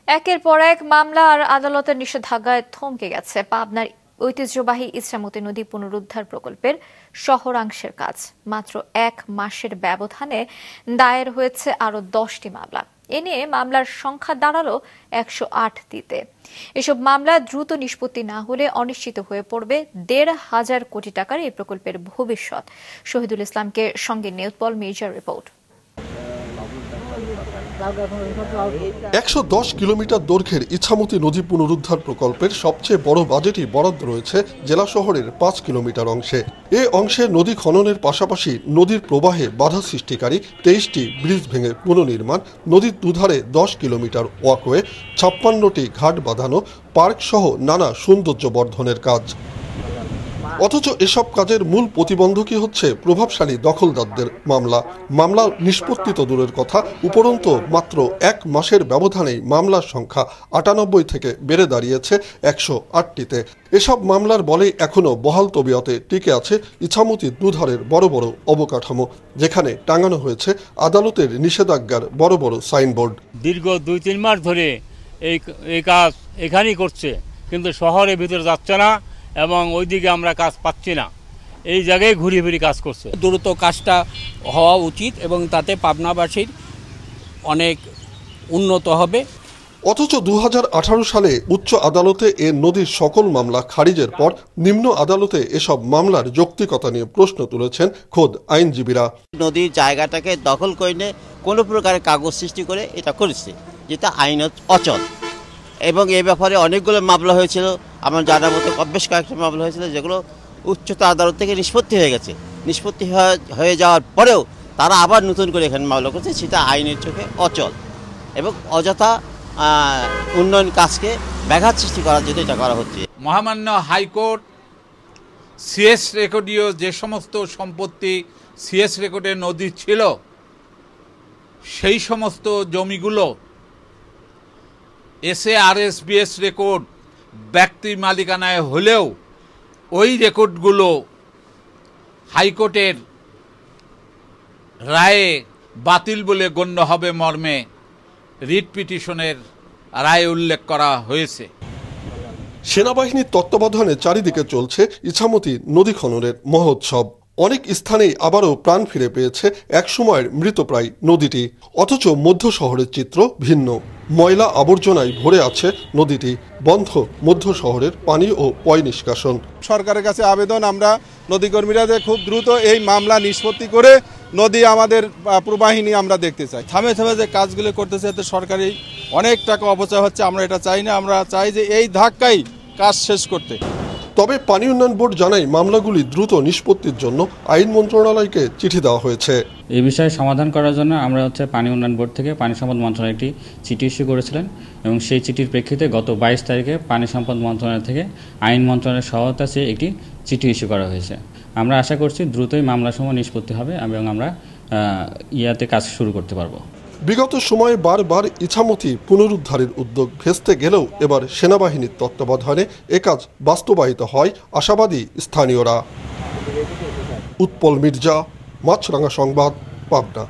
একের পর এক মামলা আর আদালতের নিষেধাজ্ঞায় থমকে গেছে পাবনার ঐতিহ্যবাহী ইছামতি নদী পুনরুদ্ধার প্রকল্পের শহরাংশের কাজ। মাত্র 1 মাসের ব্যবধানে দায়ের হয়েছে আরো 10টি মামলা। এ নিয়ে মামলার সংখ্যা দাঁড়ালো 108টিতে। এসব মামলা দ্রুত নিষ্পত্তি না হলে অনিশ্চিত হয়ে পড়বে 1,500 কোটি টাকার এই প্রকল্পের ভবিষ্যৎ। শহীদুল ইসলামকে সঙ্গে নিউজপল মির্জার রিপোর্ট। 110 কিলোমিটার দৈর্ঘ্যের ইছামতি নদী পুনরুদ্ধার প্রকল্পের সবচেয়ে বড় বাজেটই বরাদ্দ রয়েছে জেলা শহরের 5 কিলোমিটার অংশে। এ অংশে নদী খননের পাশাপাশি নদীর প্রবাহে বাধা সৃষ্টিকারী 23টি ব্রিজ ভেঙে পুনর্নির্মাণ, নদীর দুধারে 10 কিলোমিটার ওয়াকওয়ে, 56টি ঘাট বাঁধানো, পার্ক সহ নানা সৌন্দর্য বর্ধনের কাজ। অথচ এসব কাজের মূল প্রতিবন্ধকই হচ্ছে প্রভাবশালী দখলদারদের মামলা নিষ্পত্তি তো দূরের কথা, উপরন্তু মাত্র 1 মাসের ব্যবধানেই মামলার সংখ্যা 98 থেকে বেড়ে দাঁড়িয়েছে 108টিতে। এসব মামলার বলে এখনো বহাল তবিয়তে টিকে আছে ইছামতির দুধারের বড় বড় অবকাঠামো, যেখানে টাঙানো হয়েছে আদালতের নিষেধাজ্ঞার বড় বড় সাইনবোর্ড। দীর্ঘ 2-3 মাস ধরে এই কাজ এখানেই করছে, কিন্তু শহরের ভিতরে যাচ্ছে না এবং ওইদিকে আমরা কাজ পাচ্ছি না। এই জায়গায় ঘুরিয়ে ফিরে কাজ করছে। দ্রুত কাজটা হওয়া উচিত এবং তাতে পাবনাবাসীর অনেক উন্নত হবে। অথচ 2018 সালে উচ্চ আদালতে এ নদীর সকল মামলা খারিজের পর নিম্ন আদালতে এসব মামলার যৌক্তিকতা নিয়ে প্রশ্ন তুলেছেন খোদ আইনজীবীরা। নদীর জায়গাটাকে দখল করে নিয়ে কোনো প্রকারের কাগজ সৃষ্টি করে এটা করেছে, যেটা আইন অচল। এবং এ ব্যাপারে অনেকগুলো মামলা হয়েছিল, আমার জানার মতো বেশ কয়েকটা মামলা হয়েছিল, যেগুলো উচ্চতর আদালত থেকে নিষ্পত্তি হয়ে গেছে। নিষ্পত্তি হয়ে যাওয়ার পরেও তারা আবার নতুন করে এখানে মামলা করছে, সেটা আইনের চোখে অচল এবং অযথা উন্নয়ন কাজকে ব্যাঘাত সৃষ্টি করার জন্য এটা করা হচ্ছে। মহামান্য হাইকোর্ট সিএস রেকর্ডীয় যে সমস্ত সম্পত্তি সিএস রেকর্ডে নদী ছিল, সেই সমস্ত জমিগুলো SARSBS রেকর্ড ব্যক্তির মালিকানায় হলেও ওই রেকর্ডগুলো হাইকোর্টের রায়ে বাতিল বলে গণ্য হবে মর্মে রিট পিটিশনের রায়ে উল্লেখ করা হয়েছে। সেনাবাহিনীর তত্ত্বাবধানে চারিদিকে চলছে ইছামতি নদী খননের মহোৎসব। অনেক স্থানেই আবারও প্রাণ ফিরে পেয়েছে একসময়ের মৃতপ্রায় নদীটি। অথচ মধ্য শহরের চিত্র ভিন্ন। ময়লা আবর্জনায় ভরে আছে নদীটি, বন্ধ মধ্য শহরের পানি ও পয় নিষ্কাশন। সরকারের কাছে আবেদন, আমরা নদীকর্মীরা যে খুব দ্রুত এই মামলা নিষ্পত্তি করে নদী আমাদের প্রবাহিনী আমরা দেখতে চাই। থামে থামে যে কাজগুলো করতেছে এতে সরকারি অনেক টাকা অপচয় হচ্ছে। আমরা এটা চাই না, আমরা চাই যে এই ধাক্কায় কাজ শেষ করতে। তবে পানি উন্নয়ন বোর্ড জানায় মামলাগুলি দ্রুত নিষ্পত্তির জন্য আইন মন্ত্রণালয়কে চিঠি দেওয়া হয়েছে। এই বিষয়ে সমাধান করার জন্য আমরা পানি উন্নয়ন বোর্ড থেকে পানি সম্পদ মন্ত্রণালয় একটি চিঠি ইস্যু করেছিলেন এবং সেই চিঠির প্রেক্ষিতে গত 22 তারিখে পানি সম্পদ মন্ত্রণালয় থেকে আইন মন্ত্রণালয়ের সহায়তা চেয়ে একটি চিঠি ইস্যু করা হয়েছে। আমরা আশা করছি দ্রুতই মামলাসমূহ নিষ্পত্তি হবে এবং আমরা কাজ শুরু করতে পারবো। বিগত সময়ে বারবার ইছামতি পুনরুদ্ধারের উদ্যোগ ভেস্তে গেলেও এবার সেনাবাহিনীর তত্ত্বাবধানে এ কাজ বাস্তবায়িত হয় আশাবাদী স্থানীয়রা। উৎপল মির্জা, মাছরাঙা সংবাদ, পাবনা।